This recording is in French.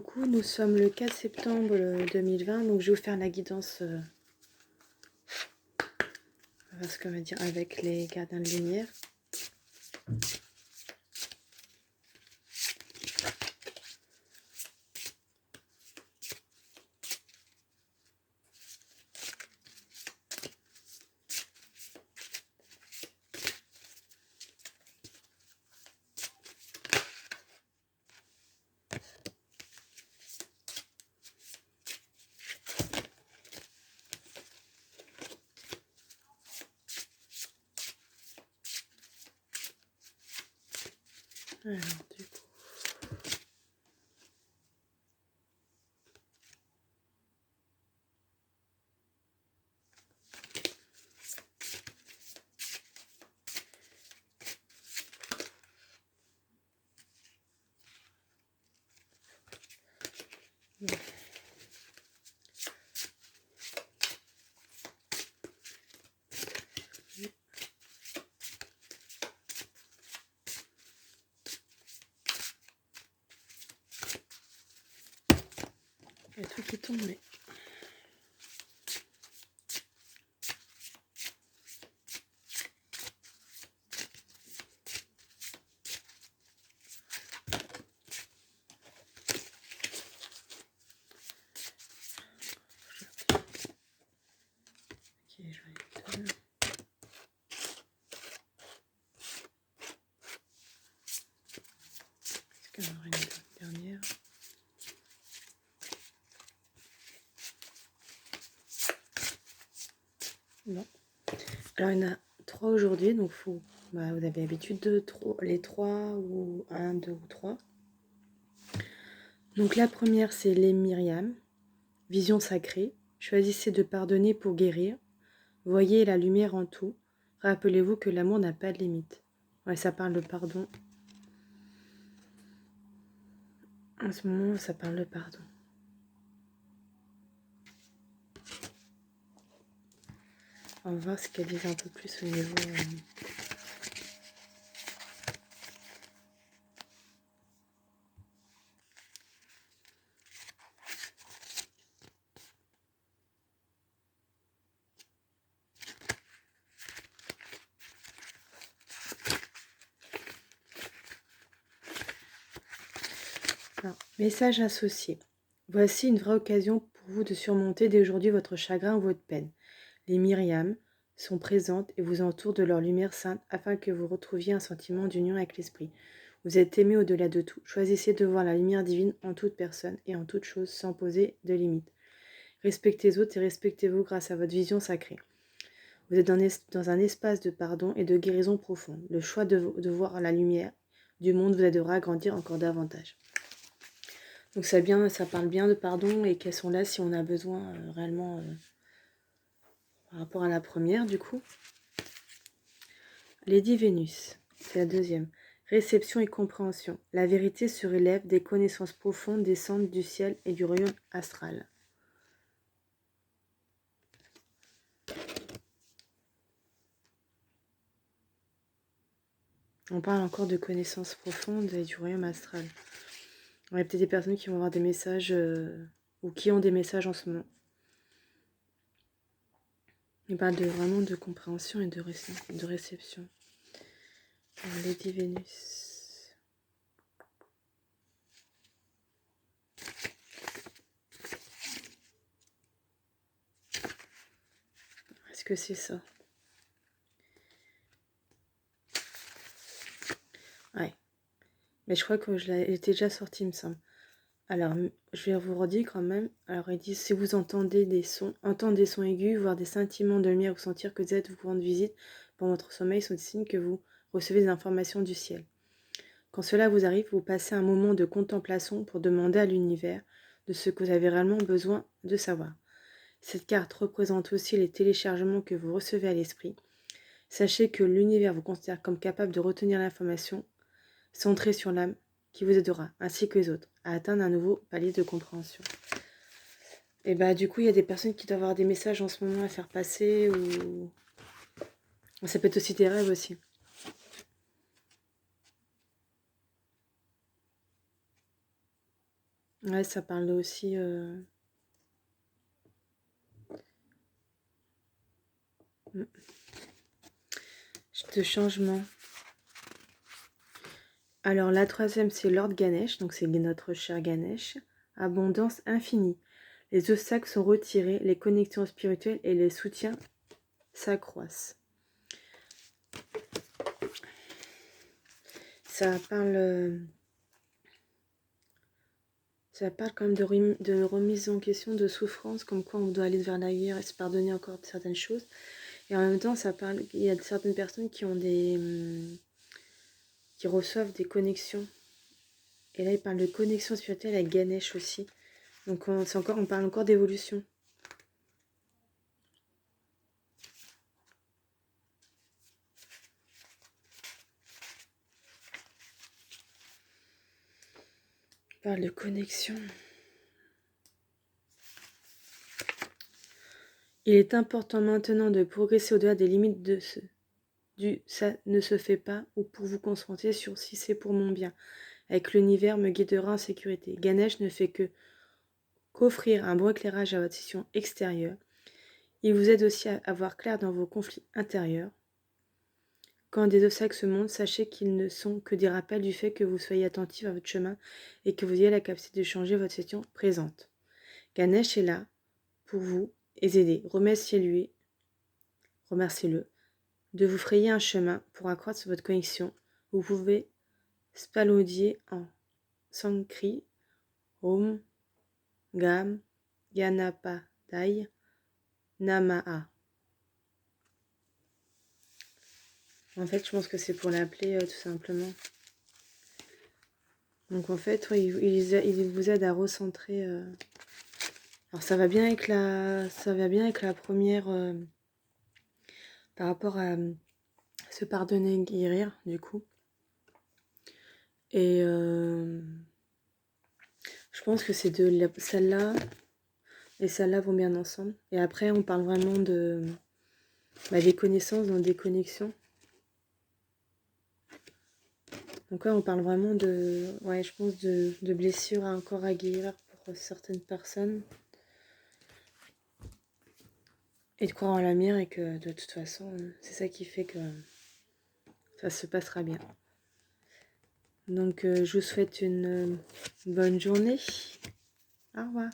coucou, nous sommes le 4 septembre 2020, donc je vais vous faire la guidance, on va voir ce qu'on va dire avec les gardiens de lumière. Alors, du coup, il y a tout qui tombe, mais... Ok, j'en ai deux. Est-ce qu'il y en aurait une dernière? Non. Alors, il y en a 3 aujourd'hui, donc faut, vous avez l'habitude de les 3 ou 1, 2 ou 3. Donc la première, c'est les Myriam, vision sacrée. Choisissez de pardonner pour guérir. Voyez la lumière en tout. Rappelez-vous que l'amour n'a pas de limite. Ouais, ça parle de pardon. En ce moment, ça parle de pardon. On va voir ce qu'elle dit un peu plus au niveau... Alors, message associé. Voici une vraie occasion pour vous de surmonter dès aujourd'hui votre chagrin ou votre peine. Les Myriam sont présentes et vous entourent de leur lumière sainte afin que vous retrouviez un sentiment d'union avec l'esprit. Vous êtes aimé au-delà de tout. Choisissez de voir la lumière divine en toute personne et en toute chose sans poser de limites. Respectez les autres et respectez-vous grâce à votre vision sacrée. Vous êtes dans un espace de pardon et de guérison profonde. Le choix de voir la lumière du monde vous aidera à grandir encore davantage. Donc ça parle bien de pardon et qu'elles sont là si on a besoin réellement par rapport à la première du coup. Lady Vénus, c'est la deuxième. Réception et compréhension. La vérité se relève, des connaissances profondes descendent du ciel et du royaume astral. On parle encore de connaissances profondes et du royaume astral. Il y a peut-être des personnes qui vont avoir des messages ou qui ont des messages en ce moment. Il parle vraiment de compréhension et de réception. Alors, Lady Vénus. Est-ce que c'est ça? Ouais. Mais je crois que elle était déjà sortie, il me semble. Alors, je vais vous redire quand même. Alors, il dit, si vous entendez des sons aigus, voire des scintillements de lumière ou sentir que Z vous rend visite pendant votre sommeil, sont des signes que vous recevez des informations du ciel. Quand cela vous arrive, vous passez un moment de contemplation pour demander à l'univers de ce que vous avez réellement besoin de savoir. Cette carte représente aussi les téléchargements que vous recevez à l'esprit. Sachez que l'univers vous considère comme capable de retenir l'information centrée sur l'âme qui vous aidera, ainsi que les autres, à atteindre un nouveau palier de compréhension. Et bah du coup, il y a des personnes qui doivent avoir des messages en ce moment à faire passer, ou... Ça peut être aussi des rêves aussi. Ouais, ça parle aussi de changement. Alors la troisième, c'est Lord Ganesh, donc c'est notre cher Ganesh. Abondance infinie. Les obstacles sont retirés, les connexions spirituelles et les soutiens s'accroissent. Ça parle quand même de remise en question, de souffrance, comme quoi on doit aller vers la guerre et se pardonner encore certaines choses. Et en même temps, ça parle, il y a certaines personnes qui ont qui reçoivent des connexions. Et là, il parle de connexion spirituelle avec Ganesh aussi. Donc on parle encore d'évolution. On parle de connexion. Il est important maintenant de progresser au-delà des limites de ça ne se fait pas, ou pour vous concentrer sur si c'est pour mon bien. Avec l'univers me guidera en sécurité. Ganesh ne fait qu'offrir un bon éclairage à votre session extérieure. Il vous aide aussi à voir clair dans vos conflits intérieurs. Quand des obstacles se montrent, sachez qu'ils ne sont que des rappels du fait que vous soyez attentif à votre chemin et que vous ayez la capacité de changer votre situation présente. Ganesh est là pour vous aider. Remerciez-le de vous frayer un chemin pour accroître votre connexion. Vous pouvez spalodier en Sankri, Om, Gam, Ganapadai, Namaha. En fait, je pense que c'est pour l'appeler tout simplement. Donc en fait, oui, il vous aide à recentrer. Alors ça va bien avec la première par rapport à se pardonner, guérir du coup. Et je pense que c'est celle-là et celle-là vont bien ensemble. Et après, on parle vraiment de des connaissances dans des connexions. Donc là, on parle vraiment je pense de blessures encore à guérir pour certaines personnes. Et de croire en l'avenir et que de toute façon, c'est ça qui fait que ça se passera bien. Donc, je vous souhaite une bonne journée. Au revoir.